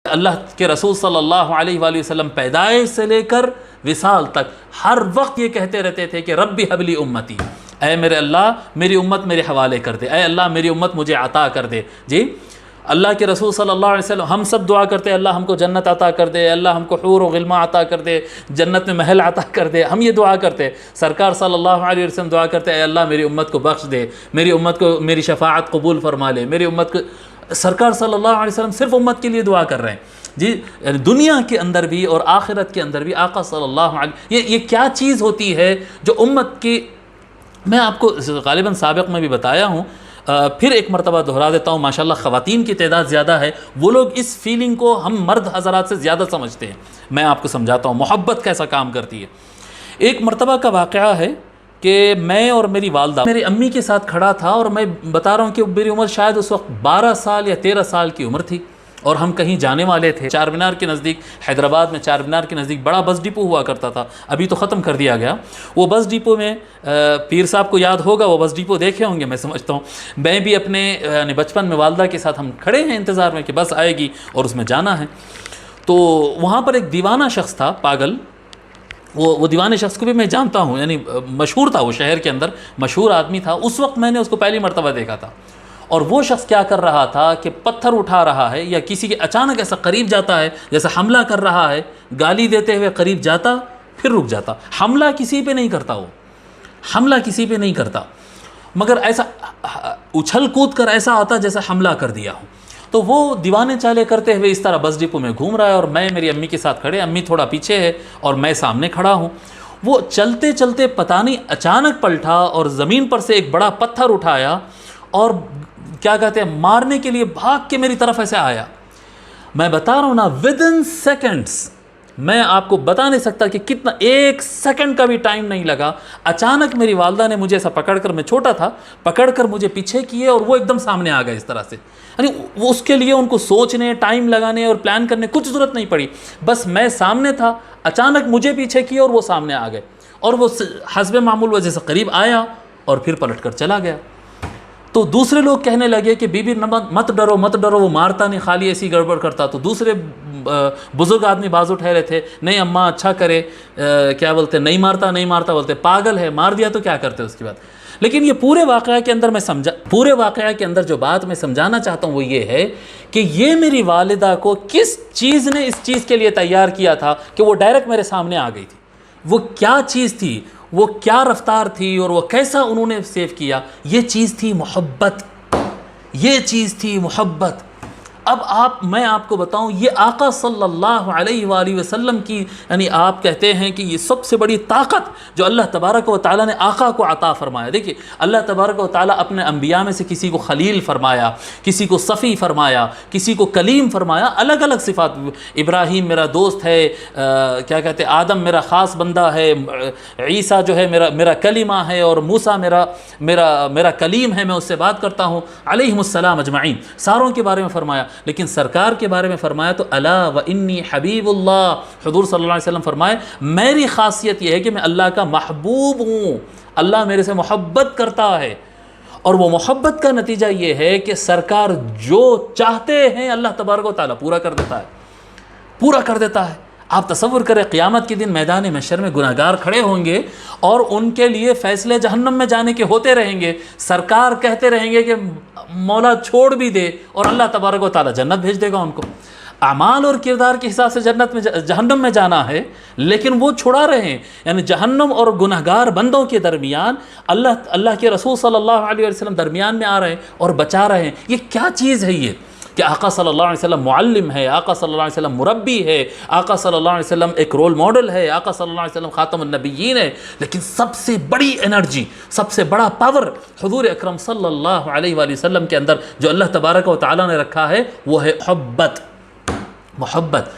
اللہ کے رسول صلی اللہ علیہ وآلہ وسلم پیدائش سے لے کر وصال تک ہر وقت یہ کہتے رہتے تھے کہ ربی حبلی امتی، اے میرے اللہ میری امت میرے حوالے کر دے، اے اللہ میری امت مجھے عطا کر دے۔ جی اللہ کے رسول صلی اللہ علیہ وسلم، ہم سب دعا کرتے اللہ ہم کو جنت عطا کر دے، اللہ ہم کو حور و غلمہ عطا کر دے، جنت میں محل عطا کر دے، ہم یہ دعا کرتے۔ سرکار صلی اللہ علیہ وسلم دعا کرتے اے اللہ میری امت کو بخش دے، میری امت کو میری شفاعت قبول فرما لے، میری امت کو۔ سرکار صلی اللہ علیہ وسلم صرف امت کے لیے دعا کر رہے ہیں جی، دنیا کے اندر بھی اور آخرت کے اندر بھی آقا صلی اللہ علیہ یہ کیا چیز ہوتی ہے جو امت کی، میں آپ کو غالباً سابق میں بھی بتایا ہوں، پھر ایک مرتبہ دہرا دیتا ہوں۔ ماشاءاللہ خواتین کی تعداد زیادہ ہے، وہ لوگ اس فیلنگ کو ہم مرد حضرات سے زیادہ سمجھتے ہیں۔ میں آپ کو سمجھاتا ہوں محبت کیسا کام کرتی ہے۔ ایک مرتبہ کا واقعہ ہے کہ میں اور میری والدہ میری امی کے ساتھ کھڑا تھا، اور میں بتا رہا ہوں کہ میری عمر شاید اس وقت 12 سال یا 13 سال کی عمر تھی، اور ہم کہیں جانے والے تھے چار مینار کے نزدیک۔ حیدرآباد میں چار مینار کے نزدیک بڑا بس ڈپو ہوا کرتا تھا، ابھی تو ختم کر دیا گیا۔ وہ بس ڈپو میں پیر صاحب کو یاد ہوگا، وہ بس ڈپو دیکھے ہوں گے میں سمجھتا ہوں۔ میں بھی اپنے یعنی بچپن میں والدہ کے ساتھ ہم کھڑے ہیں انتظار میں کہ بس آئے گی اور اس میں جانا ہے۔ تو وہاں پر ایک دیوانہ شخص تھا، پاگل، وہ دیوانے شخص کو بھی میں جانتا ہوں، یعنی مشہور تھا، وہ شہر کے اندر مشہور آدمی تھا۔ اس وقت میں نے اس کو پہلی مرتبہ دیکھا تھا، اور وہ شخص کیا کر رہا تھا کہ پتھر اٹھا رہا ہے یا کسی کے اچانک ایسا قریب جاتا ہے جیسے حملہ کر رہا ہے، گالی دیتے ہوئے قریب جاتا پھر رک جاتا۔ حملہ کسی پہ نہیں کرتا، وہ حملہ کسی پہ نہیں کرتا، مگر ایسا اچھل کود کر ایسا آتا جیسے حملہ کر دیا ہو۔ تو وہ دیوانے چالے کرتے ہوئے اس طرح بس ڈپو میں گھوم رہا ہے، اور میں میری امی کے ساتھ کھڑے، امی تھوڑا پیچھے ہے اور میں سامنے کھڑا ہوں۔ وہ چلتے چلتے پتہ نہیں اچانک پلٹا اور زمین پر سے ایک بڑا پتھر اٹھایا اور کیا کہتے ہیں مارنے کے لیے بھاگ کے میری طرف ایسے آیا۔ میں بتا رہا ہوں نا ودن سیکنڈز، میں آپ کو بتا نہیں سکتا کہ کتنا، 1 سیکنڈ کا بھی ٹائم نہیں لگا۔ اچانک میری والدہ نے مجھے ایسا پکڑ کر، میں چھوٹا تھا، پکڑ کر مجھے پیچھے کیے اور وہ ایک دم سامنے آ گئے اس طرح سے۔ یعنی وہ اس کے لیے ان کو سوچنے، ٹائم لگانے اور پلان کرنے کچھ ضرورت نہیں پڑی، بس میں سامنے تھا، اچانک مجھے پیچھے کیے اور وہ سامنے آ گئے، اور وہ حسب معمول وجہ سے قریب آیا اور پھر پلٹ کر چلا گیا۔ تو دوسرے لوگ کہنے لگے کہ بی بی مت ڈرو مت ڈرو، وہ مارتا نہیں، خالی ایسی گڑبڑ کرتا۔ تو دوسرے بزرگ آدمی بازو ٹھہرے تھے، نہیں اماں اچھا کرے، کیا بولتے نہیں مارتا نہیں مارتا، بولتے پاگل ہے، مار دیا تو کیا کرتے اس کے بعد۔ لیکن یہ پورے واقعہ کے اندر پورے واقعہ کے اندر جو بات میں سمجھانا چاہتا ہوں وہ یہ ہے کہ یہ میری والدہ کو کس چیز نے اس چیز کے لیے تیار کیا تھا کہ وہ ڈائریکٹ میرے سامنے آ گئی تھی۔ وہ کیا چیز تھی، وہ کیا رفتار تھی، اور وہ کیسا انہوں نے سیو کیا؟ یہ چیز تھی محبت، یہ چیز تھی محبت۔ اب میں آپ کو بتاؤں، یہ آقا صلی اللہ علیہ وآلہ وسلم کی، یعنی آپ کہتے ہیں کہ یہ سب سے بڑی طاقت جو اللہ تبارک و تعالیٰ نے آقا کو عطا فرمایا۔ دیکھیے اللہ تبارک و تعالیٰ اپنے انبیاء میں سے کسی کو خلیل فرمایا، کسی کو صفی فرمایا، کسی کو کلیم فرمایا، الگ الگ صفات۔ ابراہیم میرا دوست ہے، کیا کہتے ہیں آدم میرا خاص بندہ ہے، عیسیٰ جو ہے میرا کلمہ ہے، اور موسیٰ میرا کلیم ہے، میں اس سے بات کرتا ہوں، علیہم السلام اجمعین، ساروں کے بارے میں فرمایا۔ لیکن سرکار کے بارے میں فرمایا تو الا و انی حبیب اللہ، حضور صلی اللہ علیہ وسلم فرمائے میری خاصیت یہ ہے کہ میں اللہ کا محبوب ہوں، اللہ میرے سے محبت کرتا ہے، اور وہ محبت کا نتیجہ یہ ہے کہ سرکار جو چاہتے ہیں اللہ تبارک و تعالیٰ پورا کر دیتا ہے، پورا کر دیتا ہے۔ آپ تصور کریں قیامت کے دن میدان محشر میں گناہگار کھڑے ہوں گے اور ان کے لیے فیصلے جہنم میں جانے کے ہوتے رہیں گے، سرکار کہتے رہیں گے کہ مولا چھوڑ بھی دے، اور اللہ تبارک و تعالیٰ جنت بھیج دے گا ان کو۔ اعمال اور کردار کے حساب سے جہنم میں جانا ہے، لیکن وہ چھڑا رہے ہیں، یعنی جہنم اور گناہگار بندوں کے درمیان اللہ کے رسول صلی اللہ علیہ وسلم درمیان میں آ رہے ہیں اور بچا رہے ہیں۔ یہ کیا چیز ہے یہ کہ آقا صلی اللہ علیہ وسلم معلم ہے، آقا صلی اللہ علیہ وسلم مربی ہے، آقا صلی اللہ علیہ وسلم ایک رول ماڈل ہے، آقا صلی اللہ علیہ وسلم خاتم النبیین ہے، لیکن سب سے بڑی انرجی، سب سے بڑا پاور حضور اکرم صلی اللہ علیہ وآلہ وسلم کے اندر جو اللہ تبارک و تعالیٰ نے رکھا ہے وہ ہے محبت۔